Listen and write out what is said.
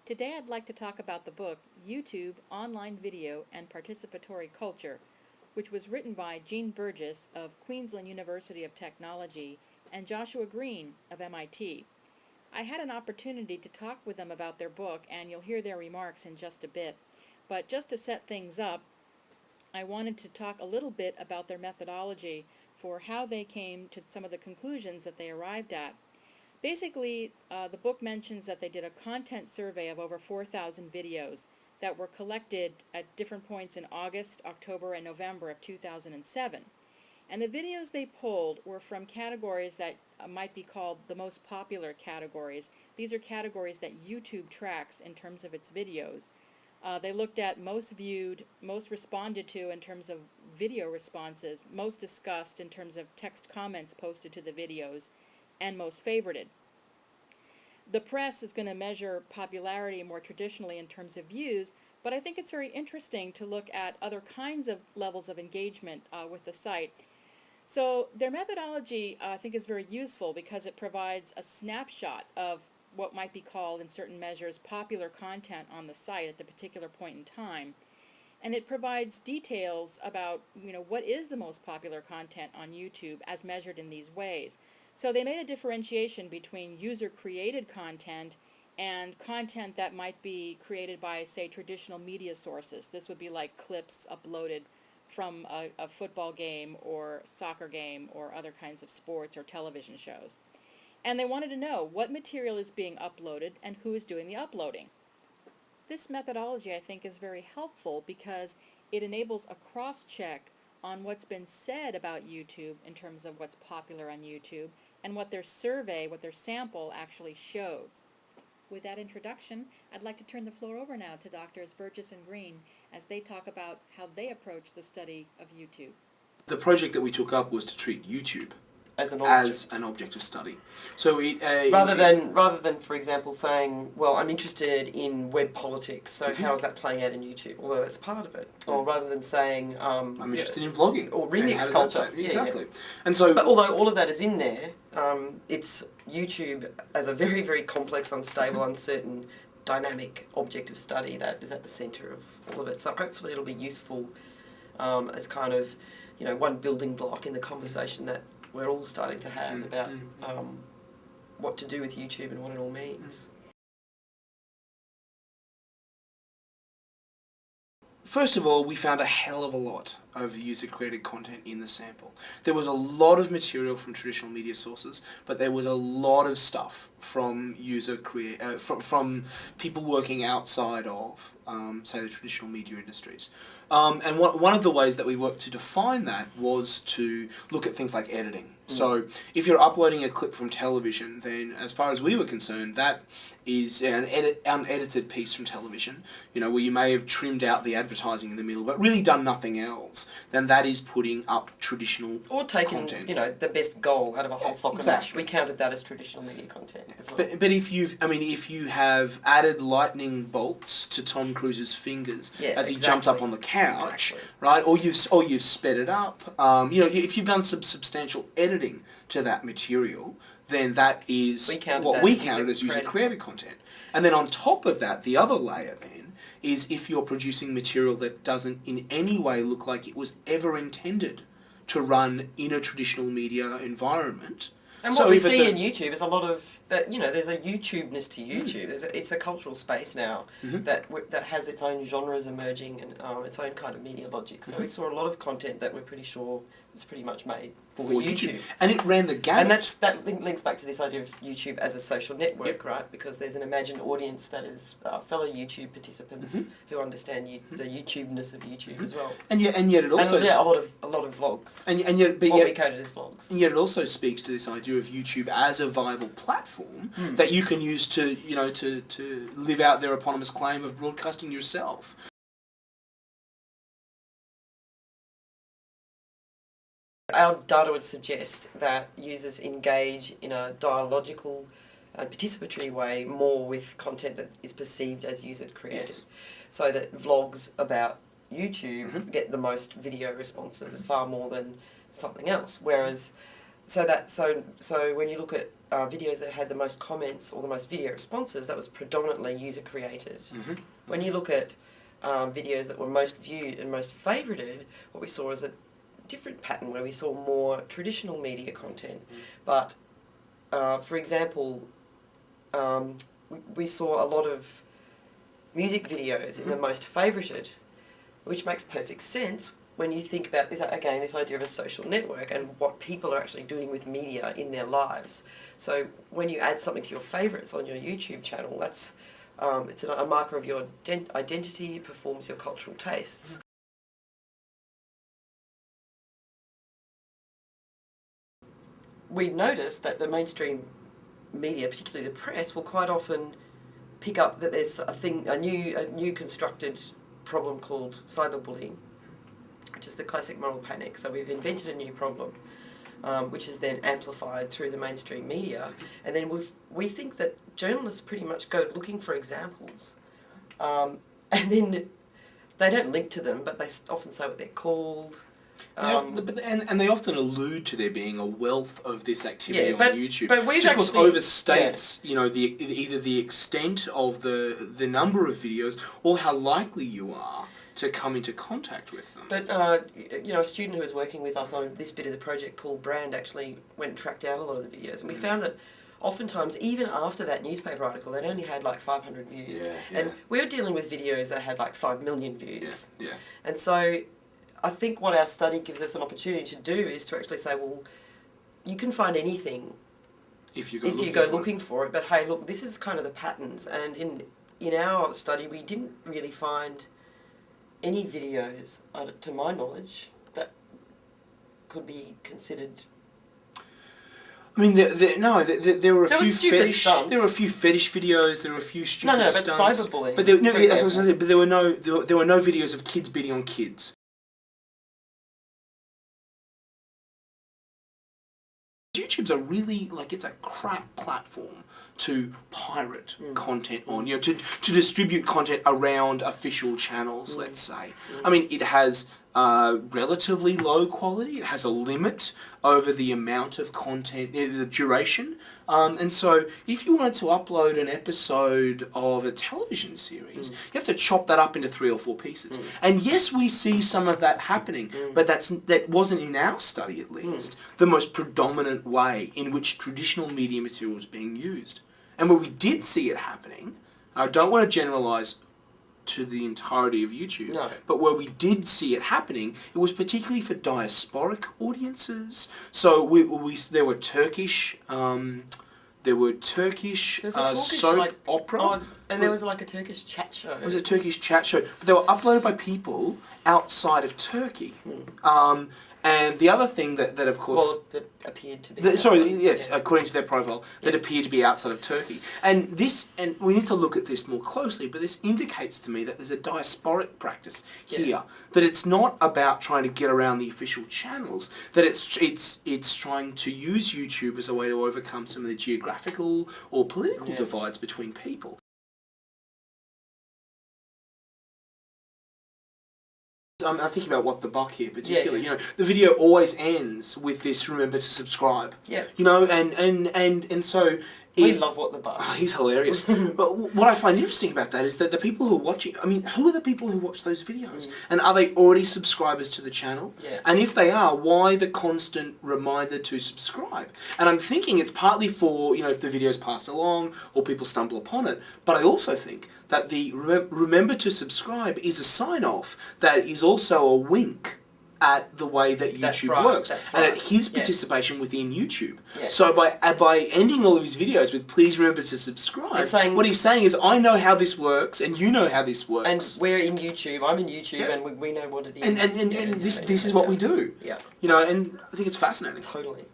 Today I'd like to talk about the book YouTube, Online Video and Participatory Culture, which was written by Jean Burgess of Queensland University of Technology and Joshua Green of MIT. I had an opportunity to talk with them about their book, and you'll hear their remarks in just a bit. But just to set things up, I wanted to talk a little bit about their methodology for how they came to some of the conclusions that they arrived at. Basically, the book mentions that they did a content survey of over 4,000 videos that were collected at different points in August, October, and November of 2007. And the videos they pulled were from categories that might be called the most popular categories. These are categories that YouTube tracks in terms of its videos. They looked at most viewed, most responded to in terms of video responses, most discussed in terms of text comments posted to the videos, and most favorited. The press is going to measure popularity more traditionally in terms of views, but I think it's very interesting to look at other kinds of levels of engagement with the site. So their methodology, I think, is very useful because it provides a snapshot of what might be called, in certain measures, popular content on the site at the particular point in time. And it provides details about, what is the most popular content on YouTube as measured in these ways. So they made a differentiation between user-created content and content that might be created by, say, traditional media sources. This would be like clips uploaded from a football game or soccer game or other kinds of sports or television shows. And they wanted to know what material is being uploaded and who is doing the uploading. This methodology, I think, is very helpful because it enables a cross-check on what's been said about YouTube in terms of what's popular on YouTube and what their survey, what their sample actually showed. With that introduction, I'd like to turn the floor over now to Drs. Burgess and Green as they talk about how they approach the study of YouTube. The project that we took up was to treat YouTube as an object of study. So rather than, for example, saying, well, I'm interested in web politics, so how is that playing out in YouTube? Although that's part of it. Or rather than saying, I'm interested in vlogging or remix culture. Exactly. Yeah. And so, but although all of that is in there, it's YouTube as a very, very complex, unstable, uncertain, dynamic object of study that is at the centre of all of it. So hopefully it'll be useful as kind of, one building block in the conversation that we're all starting to have about what to do with YouTube and what it all means. First of all, we found a hell of a lot of user-created content in the sample. There was a lot of material from traditional media sources, but there was a lot of stuff from from people working outside of, say, the traditional media industries. And one of the ways that we worked to define that was to look at things like editing. So if you're uploading a clip from television, then as far as we were concerned, that is an unedited piece from television, where you may have trimmed out the advertising in the middle, but really done nothing else, then that is putting up traditional or taking, content. The best goal out of a whole soccer match. We counted that as traditional media content as well. But if you have added lightning bolts to Tom Cruise's fingers as he jumps up on the couch, right? Or you've sped it up. If you've done some substantial editing to that material, then that is what we counted as user-created content. And then on top of that, the other layer then is if you're producing material that doesn't in any way look like it was ever intended to run in a traditional media environment. And what we see in YouTube is a lot of that. There's a YouTubeness to YouTube. It's a cultural space now that has its own genres emerging and its own kind of media logic. So we saw a lot of content that we're pretty sure is pretty much made for YouTube. And it ran the gamut. And that links back to this idea of YouTube as a social network, right? Because there's an imagined audience that is fellow YouTube participants who understand the YouTubeness of YouTube as well. And yet it also a lot of vlogs. And yet we coded as vlogs. And yet it also speaks to this idea of YouTube as a viable platform that you can use to live out their eponymous claim of broadcasting yourself. Our data would suggest that users engage in a dialogical and participatory way more with content that is perceived as user-created. Yes. So that vlogs about YouTube get the most video responses far more than something else, whereas So when you look at videos that had the most comments or the most video responses, that was predominantly user created. Mm-hmm. When you look at videos that were most viewed and most favorited, what we saw is a different pattern where we saw more traditional media content. But for example, we saw a lot of music videos in the most favorited, which makes perfect sense when you think about this, again, this idea of a social network and what people are actually doing with media in their lives. So when you add something to your favourites on your YouTube channel, that's it's a marker of your identity, it performs your cultural tastes. We noticed that the mainstream media, particularly the press, will quite often pick up that there's a new constructed problem called cyberbullying, which is the classic moral panic. So we've invented a new problem, which is then amplified through the mainstream media, and then we think that journalists pretty much go looking for examples, and then they don't link to them, but they often say what they're called. And they often allude to there being a wealth of this activity on YouTube, but which of course overstates, you know, either the extent of the number of videos or how likely you are to come into contact with them. But you know, a student who was working with us on this bit of the project, Paul Brand, actually went and tracked down a lot of the videos, and we found that oftentimes, even after that newspaper article, they'd only had like 500 views, and we were dealing with videos that had like 5 million views. And so I think what our study gives us an opportunity to do is to actually say, well, you can find anything if you go looking for it. But hey, look, this is kind of the patterns. And in our study, we didn't really find any videos, to my knowledge, that could be considered. I mean, there were a few fetish. Stunts. There were a few fetish videos. There were a few stupid stunts. But cyberbullying. But there were no videos of kids beating on kids. YouTube's a really, it's a crap platform to pirate content on, you know, to distribute content around official channels, let's say. I mean, it has relatively low quality. It has a limit over the amount of content, the duration. And so if you wanted to upload an episode of a television series, you have to chop that up into 3 or 4 pieces. And yes, we see some of that happening, but that wasn't, in our study at least, the most predominant way in which traditional media material is being used. And where we did see it happening, I don't want to generalize to the entirety of YouTube, but where we did see it happening, it was particularly for diasporic audiences. So there were Turkish soap opera. And there was like a Turkish chat show. It was a Turkish chat show, but they were uploaded by people outside of Turkey. And the other thing that of course... that appeared to be... according to their profile, that appeared to be outside of Turkey. And we need to look at this more closely, but this indicates to me that there's a diasporic practice here, that it's not about trying to get around the official channels, that it's trying to use YouTube as a way to overcome some of the geographical or political divides between people. I'm thinking about What the Buck here particularly. You know, the video always ends with this "remember to subscribe." You know, and so we love What the Buck. Oh, he's hilarious. But what I find interesting about that is that the people who are watching, I mean, who are the people who watch those videos? And are they already subscribers to the channel? And if they are, why the constant reminder to subscribe? And I'm thinking it's partly for, you know, if the video's passed along or people stumble upon it. But I also think that the remember to subscribe is a sign-off that is also a wink at the way that YouTube works and at his participation within YouTube. So by ending all of his videos with "please remember to subscribe," what he's saying is, I know how this works and you know how this works. And we're in YouTube, I'm in YouTube, and we know what it is. And this is what we do. You know, and I think it's fascinating. Totally.